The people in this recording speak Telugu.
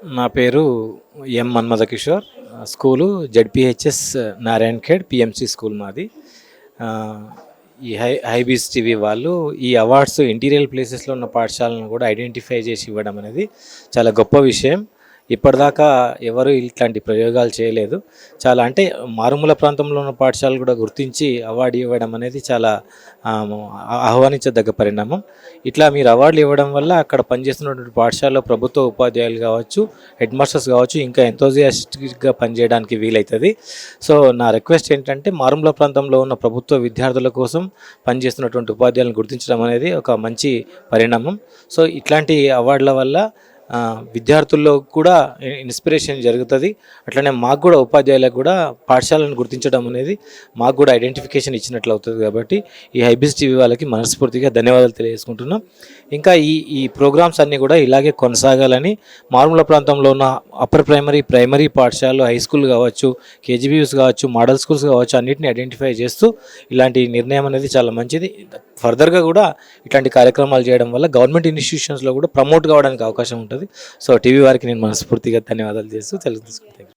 నా పేరు M Manmatha Kishore. School ZPHS Narayan Khed PMC school మాది. ఆ, ఈ హైబీస్ టీవీ వాళ్ళు ఈ అవార్డ్స్ ఇంటీరియర్ ప్లేసెస్లో ఉన్న పాఠశాలను కూడా ఐడెంటిఫై చేసి ఇవ్వడం అనేది చాలా గొప్ప విషయం. ఇప్పటిదాకా ఎవరు ఇట్లాంటి ప్రయోగాలు చేయలేదు. చాలా అంటే మారుమూల ప్రాంతంలో ఉన్న పాఠశాలలు కూడా గుర్తించి అవార్డు ఇవ్వడం అనేది చాలా ఆహ్వానించదగ్గ పరిణామం. ఇట్లా మీరు అవార్డులు ఇవ్వడం వల్ల అక్కడ పనిచేస్తున్నటువంటి పాఠశాలలో ప్రభుత్వ ఉపాధ్యాయులు కావచ్చు, హెడ్ మాస్టర్స్ కావచ్చు, ఇంకా ఎంతోజియాస్టిక్గా పనిచేయడానికి వీలవుతుంది. సో నా రిక్వెస్ట్ ఏంటంటే మారుమూల ప్రాంతంలో ఉన్న ప్రభుత్వ విద్యార్థుల కోసం పనిచేస్తున్నటువంటి ఉపాధ్యాయులను గుర్తించడం అనేది ఒక మంచి పరిణామం. సో ఇట్లాంటి అవార్డుల వల్ల విద్యార్థుల్లో కూడా ఇన్స్పిరేషన్ జరుగుతుంది. అట్లనే మాకు కూడా ఉపాధ్యాయులకు కూడా పాఠశాలను గుర్తించడం అనేది మాకు కూడా ఐడెంటిఫికేషన్ ఇచ్చినట్లు అవుతుంది. కాబట్టి ఈ హైబీస్ టీవీ వాళ్ళకి మనస్ఫూర్తిగా ధన్యవాదాలు తెలియజేసుకుంటున్నాం. ఇంకా ఈ ప్రోగ్రామ్స్ అన్నీ కూడా ఇలాగే కొనసాగాలని మారుమూల ప్రాంతంలో ఉన్న అప్పర్ ప్రైమరీ పాఠశాలలు, హై స్కూల్ కావచ్చు, కేజీబీయూస్ కావచ్చు, మోడల్ స్కూల్స్ కావచ్చు, అన్నింటినీ ఐడెంటిఫై చేస్తూ ఇలాంటి నిర్ణయం అనేది చాలా మంచిది. ఫర్దర్గా కూడా ఇట్లాంటి కార్యక్రమాలు చేయడం వల్ల గవర్నమెంట్ ఇన్స్టిట్యూషన్స్లో కూడా ప్రమోట్ కావడానికి అవకాశం ఉంటుంది. సో టీవీ వారికి నేను మనస్ఫూర్తిగా ధన్యవాదాలు చేస్తూ తెలుసుకుంటాను.